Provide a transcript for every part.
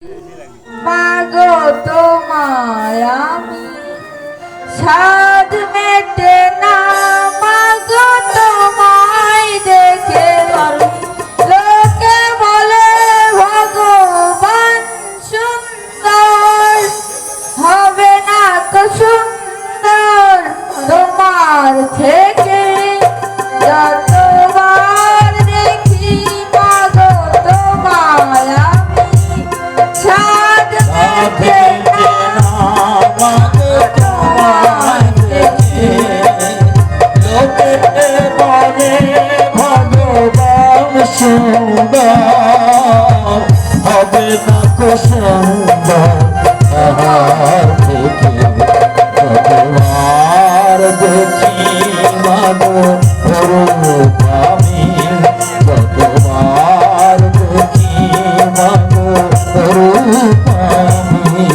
মাগো তোমায় আমি সাধ মেটে না, মাগো তোমায় দেখে লোকে বলে ভগবান সুন্দর, হবে না তো সুন্দর তোমার থেকে যতবার দেখি। মাগো তোমায় আমি সাধ মেটে না, মাগো তোমায় দেখে লোকে বলে ভগবান সুন্দর, হবে না কো সুন্দর তাহার থেকে যতবার দেখি। মাগো রূপ আমি যতবার দেখি, মাগো রূপ আমি।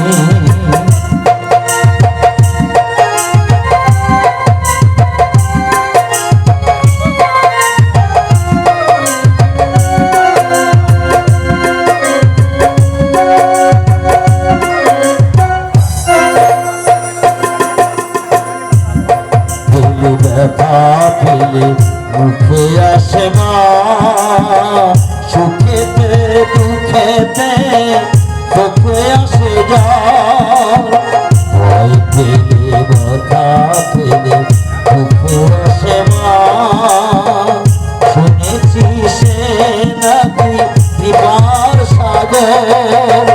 ব্যথা পেলে মুখে আসে মা, সুখেতে দুঃখেতে চোখে আসে জল। ভয় পেলে ব্যথা পেলে মুখে আসে মা, শুনেছি সে নাকি কৃপার সাগর।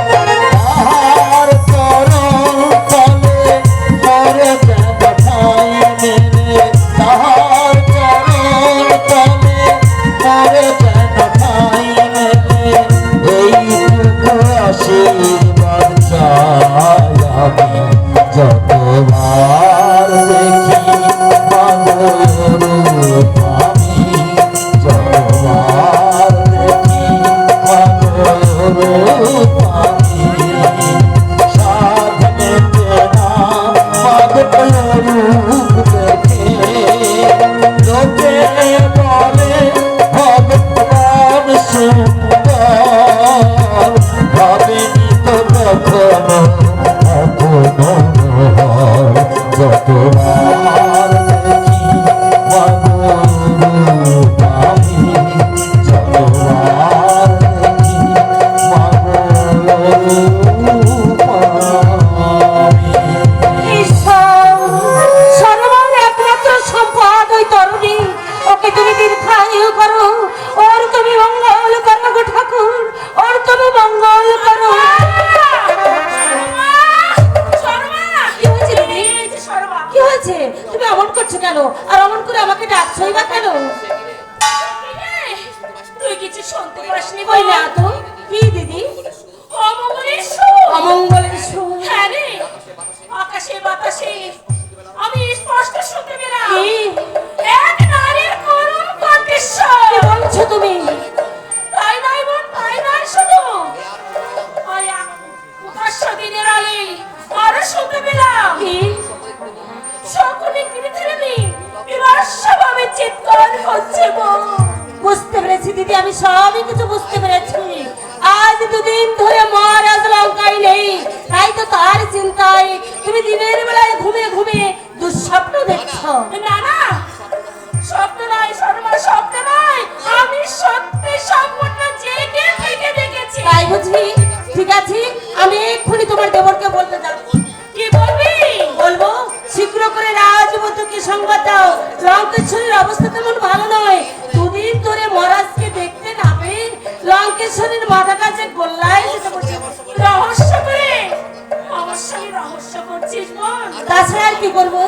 তাহার চরণ তলে মরে যেন ঠাঁই মেলে, তাহার চরণ তলে মরে যেন ঠাঁই মেলে। এইটুকু আশীর্বাদ চাই আমি যতবার দেখি মাগো রূপ আমি, যতবার দেখি মাগো রূপ আমি। সাধ মেটে না মাগো রূপ দেখে লোকে বলে ভগবান সুন্দর, ভাবেনি তো কখনো এত মনোহর। যতবার দেখি মাগো রূপ আমি, যতবার দেখি মাগো রূপ আমি। সর্বমঙ্গল একমাত্র সম্পদ ওই তরুণী, ওকে তুমি দীর্ঘায়ু করো, ওর তুমি মঙ্গল করো গো ঠাকুর, ওর তুমি মঙ্গল করো। কি হয়েছে? তুমি অমন করছো কেন? আর অমন করে আমাকে ডাকছোই বা কেন? তুই কিছু শুনতে পাসনি? কই না তো। কি দিদি? অমঙ্গলের সুর। অমঙ্গলের সুর? হ্যাঁ রে, আকাশে বাতাসে আমি স্পষ্ট শুনতে পেলাম কি? এক নারীর করুণ কণ্ঠস্বর। কি বলছো তুমি? তাই নয় বোন, তাই নয় শুধু, ওই প্রকাশ্য দিনের আলোয় আরো শুনতে পেলাম কি? সকলে গিরিধরেনি বিমর্ষভাবে চিৎকার করছে বোন। বুঝতে পেরেছি দিদি, আমি সবই কিছু বুঝতে পেরেছি। আজ দুদিন ধরে মহারাজ লঙ্কায় নেই, তাই তো তার চিন্তায় তুমি দিনের বেলায় ঘুমে ঘুমে দুঃস্বপ্ন দেখছো। না না, স্বপ্ন নয় শর্মা, স্বপ্ন নয়, আমি সত্যি সম্পূর্ণ জেগে থেকে দেখেছি। তাই বুঝি? ঠিক আছে, আমি এক্ষুনি তোমার দেবরকে বলতে যাবো। কি বলবি? বলবো শীঘ্র করে রাজবধূকে সংবাদ দাও, লঙ্কেশ্বরের অবস্থা তেমন ভালো নয়। দুদিন ধরে মহারাজকে দেখতে না পেয়ে লঙ্কেশ্বরের মাথা কাছে গোল্লায় যেতে বসে। রহস্য করে অবশ্যই রহস্য করছিস বোন। তাছাড়া আর কি করবো?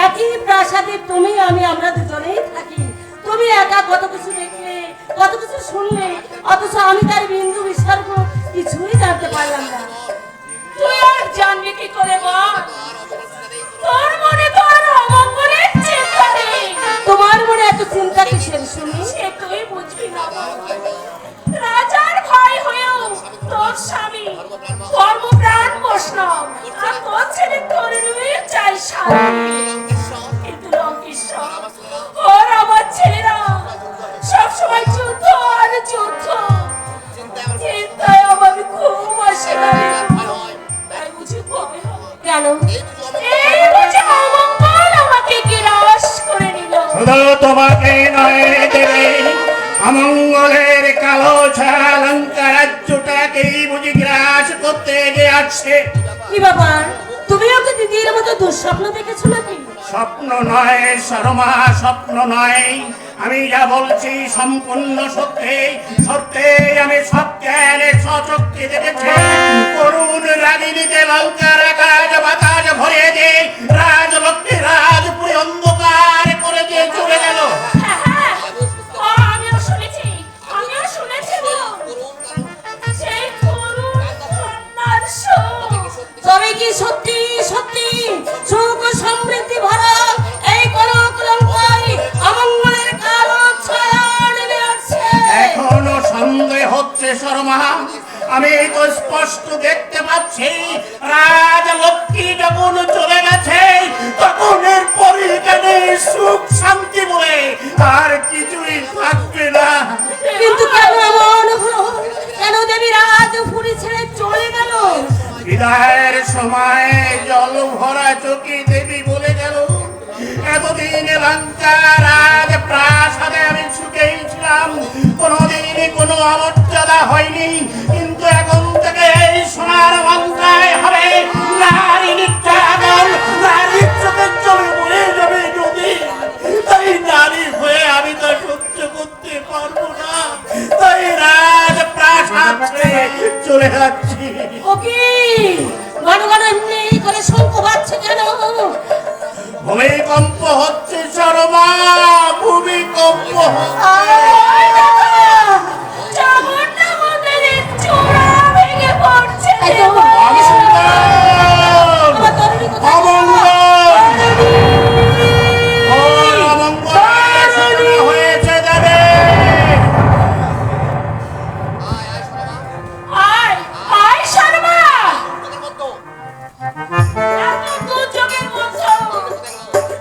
একই প্রাসাদে তুমি আমি আমরা দুজনেই থাকি। তুমি একা কত কিছু দেখলে, কত কিছু শুনলে, অথচ আমি তার বিন্দু বিসর্গ কিছুই জানতে পারলাম না। তুই আর জানবি কি করে বল? তোর মনে তো আর অমঙ্গলের চিন্তা নেই। তোমার মনে এত চিন্তা কিসের শুনি? সে তুই বুঝবি না বোন। রাজার ভাই হয়েও তোর স্বামী ধর্মপ্রাণ বৈষ্ণব, আর তোর ছেলে তোর চাই স্বামী। কিন্তু লঙ্কেশ্বর ওর আমার ছেলেরা সবসময় যুদ্ধ আর যুদ্ধ, চিন্তায় আমার ঘুম আসে না। কেন? এই বুঝি অমঙ্গল আমাকে গ্রাস করে নিল। শুধু তোমাকে নয় দেবে, অমঙ্গলের কালো ছায়া লঙ্কা রাজ্যটাকেই বুঝি গ্রাস করতে যে আসছে। কি ব্যাপার, তুমিও কি দিদির মতো দুঃস্বপ্ন দেখেছো নাকি? স্বপ্ন নয় শর্মা, স্বপ্ন নয়, আমি যা বলছি সম্পূর্ণ সত্যি। সত্যি আমি সব জ্ঞানে সচক্ষে দেখেছি। করুণ রাগিনীতে লঙ্কার আকাশ বাতাস ভরে দিয়ে রাজলক্ষ্মী রাজপুরী অন্ধকার করে দিয়ে চলে গেল। হ্যাঁ, হ্যাঁ, ও আমিও শুনেছি, আমিও শুনেছি গো। সেই করুণ কন্যার সুখ। তবে কি সত্যি সত্যি সুখ ও সমৃদ্ধি ভরা এই কনক লঙ্কায় অমঙ্গলের কালো ছায়া নেমে আসছে? এখনো সন্দেহ হচ্ছে শর্মা, আমি তো স্পষ্ট দেখতে পাচ্ছি রাজলক্ষ্মী যখন চলে গেছে তখন এর পরে এখানে সুখ শান্তি বলে আর কিছুই থাকবে না। কিন্তু কেন এমন হলো? কেন দেবী রাজপুরী ছেড়ে চলে গেল? বিদায়ের সময় জল ভরা চোখে দেবী বলে গেল, এতদিন লঙ্কা রাজ প্রাসাদে আমি সুখেই ছিলাম, কোনোদিন কোনো অমর্যাদা হয়নি, কিন্তু এখন থেকে এই সোনার লঙ্কায় হবে নারী নির্যাতন, নারী চোখের জমি বলে যাবে নদী। তাই নারী হয়ে আমি তো সহ্য করতে পারবো না, তাই রাজ প্রাসাদ ছেড়ে চলে যাচ্ছি। ও কি ঘন ঘন এমনি করে শঙ্খ বাজছে কেন? ভূমিকম্প হচ্ছে শর্মা, ভূমিকম্প হচ্ছে। আয় বাবা! জগৎটা মন্দিরের চূড়া ভেঙে পড়ছে এই তো, দেবো। আমি শুনলাম। অমঙ্গল! আমার তরুণী কোথায়? অমঙ্গল! ওর অমঙ্গলের সূচনা হয়েছে দেবে। আয়, আয় শর্মা। এত দুর্যোগের মধ্যে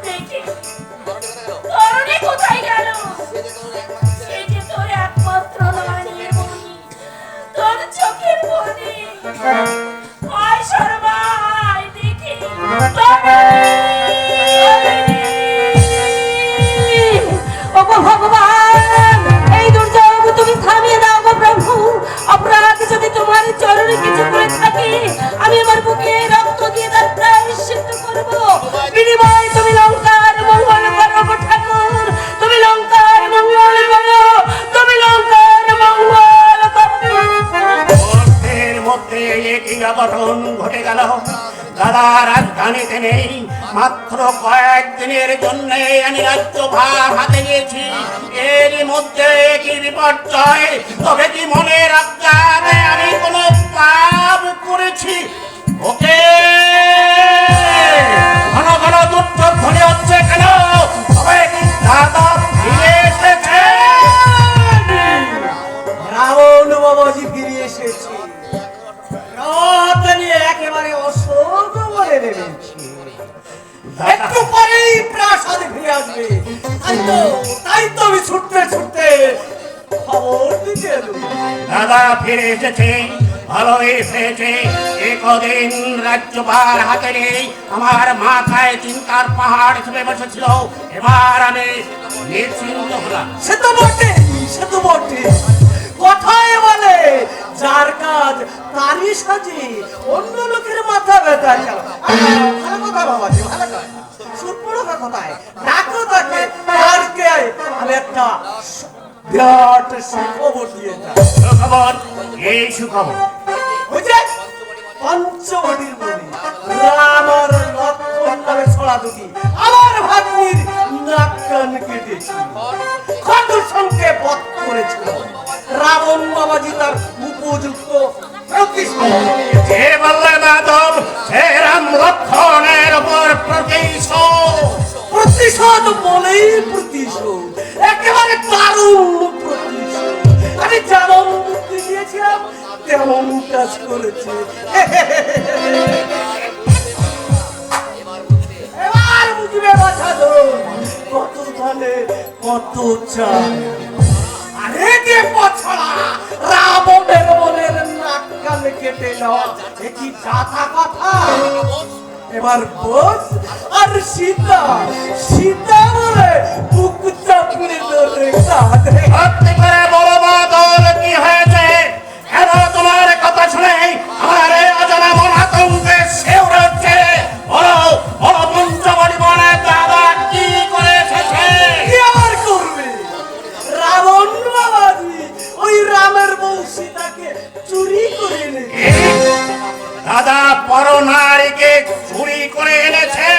দেখি, তরুণী কোথায় গেল? সে যে তোর একমাত্র নয়নের মণি, তোর চোখের মণি। আয় শর্মা, আয় দেখি। ওগো ভগবান, এই দুর্যোগ তুমি থামিয়ে দাও গো প্রভু। অপরাধ যদি তোমার চরণে কিছু করে থাকি, আমি আমার বুকে রক্ত দিয়ে তার প্রায়শ্চিত্ত করব। বিনিময় তুমি লঙ্কার মঙ্গল করো গো ঠাকুর, তুমি লঙ্কার মঙ্গল করো, তুমি লঙ্কার মঙ্গল করো। মুহূর্তের মধ্যে একই অঘটন ঘটে গেল। দাদা রাজধানীতে নেই, মাত্র কয়েকদিনের জন্য আমি রাজ্যভার হাতে নিয়েছি। এরই মধ্যে কি বিপর্যয়! তবে কি মনে রাখতে আমি কোনো পাপ করেছি? ওকে ঘন ঘন দুর্যোগ ঘটে হচ্ছে কেন? তবে কি দাদা ফিরে এসেছে? রাবণ বাবাজি ফিরে এসেছে, রাত নিয়ে একেবারে অশোক বলে নেমেছে। একটু পরেই প্রাসাদে ফিরে আসবে। তাই তো আমি ছুটতে ছুটতে খবর দিতে এলুম। দাদা ফিরে এসেছে, ভালোই এসেছে। একদিন রাজ্যভার হাতে নেই, আমার মাথায় চিন্তার পাহাড় ছুঁয়ে বসেছিল। এবার আমি নিশ্চিন্ত হলাম। সে তো বটে, সে তো বটে। কথায় বলে যার কাজ তারই সাজে, অন্য লোকের মাথা ব্যথা গেল। ভালো কথা বাবাজি, ভালো কথা। সুপ্রভা কোথায় ডাকো তাকে, তারকে আমি একটা বিরাট সুখবর দিয়ে যাই। সুখবর? এই সুখবর বুঝলে, পঞ্চবটির মণি রাম আর লক্ষ্মণ নামে ছড়া দুটি আমার ভাগ্নির নাক কান কেটেছি, খণ্ডসংকে বধ করেছিল। রাবণ বাবাজি তার উপযুক্ত প্রতিশোধ নিয়েছে। যে বললে মাধব, সে রাম লক্ষণের উপর প্রতিশোধ। প্রতিশোধ বলেই প্রতিশোধ, একেবারে দারুণ প্রতিশোধ। আমি যেমন বুদ্ধি দিয়েছিলাম তেমন কাজ করেছে। এবার বুঝবে বাছা ধরুন, কত ধানে কত চাল। আরে যে পছড়া রাবণের মনের নাক কান কেটে নেওয়া, এ কি জাতা কথা? এবার বোঝ। আর সীতা, সীতা বলে বুক চাপড়ে ধরে কাঁদে। সত্যি করে বলো মা তোর কি হয়েছে? কেন তোমার কথা শুনে আমার এই অজানা মন আতঙ্কে শিউরে উঠছে? বলো বলো পঞ্চবটি বনে দাদা কি করে এসেছে? কি আর করবে? রাবণ বাবাজি ওই রামের বউ সীতাকে চুরি করে এনেছে। দাদা পরনারীকে চুরি করে এনেছে?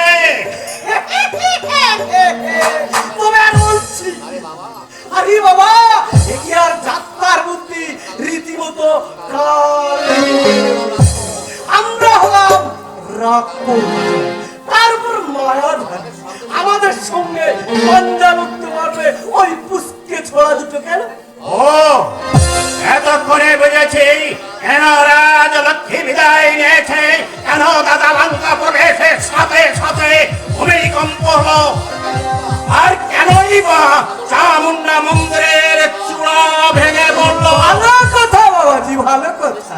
তবে আর বলছি, আরে বাবা এ কি আর যাত্রার বুদ্ধি? রীতিমতো কাল আমরা হলাম রাক্ষস, তারপর মায়াধারী। আমাদের সঙ্গে পাঞ্জা লড়তে পারবে ওই পুষ্কে ছোড়া দুটো কেন? ও এতক্ষণে বুঝেছি কেন রাজলক্ষ্মী বিদায় নিয়েছে, কেন দাদা লঙ্কা প্রবেশের সাথে সাথে ভূমিকম্প হলো, আর কেনই বা চামুন্ডা মন্দিরের চূড়া ভেঙে পড়লো। ভালো কথা বাবাজি, ভালো কথা।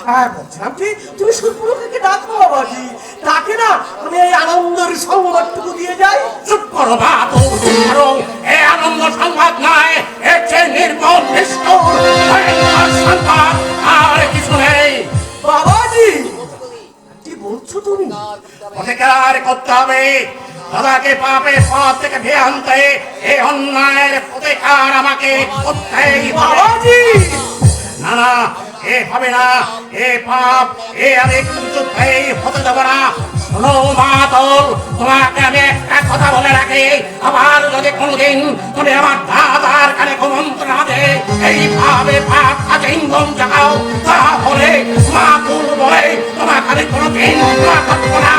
হ্যাঁ বলছিলাম কি, তুমি সুরপুরকে ডাকো বাবাজি, তাকে না আমি এই আনন্দের সংবাদটুকু দিয়ে যাই। চুপ করো মা, এই আনন্দ সংবাদ নয়, এর চেয়ে নির্মল নিষ্ঠুর ভয়ঙ্কর সংবাদ আর কিছু নেই। বাবাজি কি বলছো তুমি? অধিকার করতে হবে দাদাকে পাপের পথ থেকে ফিরে আনতে। এই অন্যায়ের প্রতিকার আমাকে করতেই হবে। বাবাজি না না, এ হবে না, এ পাপ, এ আমি কিছুতেই হতে দেব না। শোনো মাতল, তোমাকে আমি একটা কথা বলে রাখি, আবার যদি কোনোদিন তুমি আমার দাদার কানে কুমন্ত্রণা দে এইভাবে পাপ কাজে ইন্ধন জাগাও, তাহলে মাতুল বলে তোমাকে আমি কোনোদিন ক্ষমা করবো না।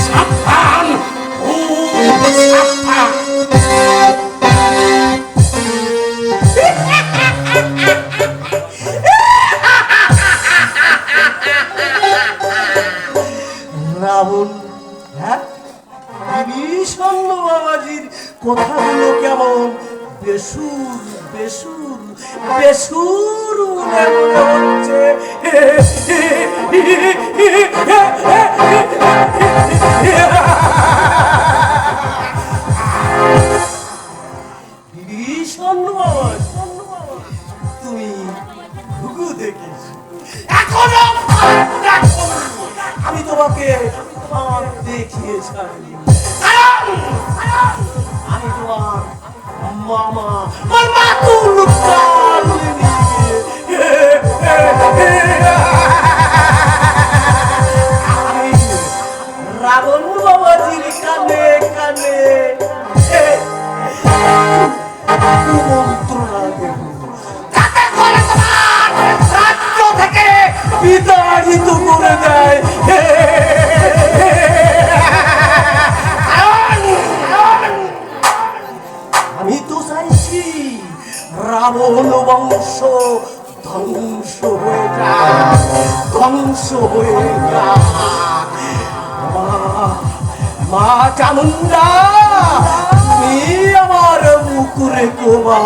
সাবধান, খুব সাবধান। রাবণ, হ্যাঁ ভীষণ বাবাজির কথাগুলো কেমন বেসুর বেসুর বেসুর মনে হচ্ছে। ভীষণ বাবাজি, তুমি ঘুঘু দেখিস এখনো আমি তোমাকে দেখিয়ে ছাড়ি। আমি তোমার মামা মাতুল আমি রাবণ বাবাজির কানে কানে কুমন্ত্রণা দেব, তাতে করে তোমার রাজ্য থেকে বিতাড়িত করে দেয়। আমি তো চাইছি রাবণ বংশ ধ্বংস হয়ে যাক, ধ্বংস হয়ে যাক। মা চামুন্ডা তুমি আমার মুকুরে কোমা।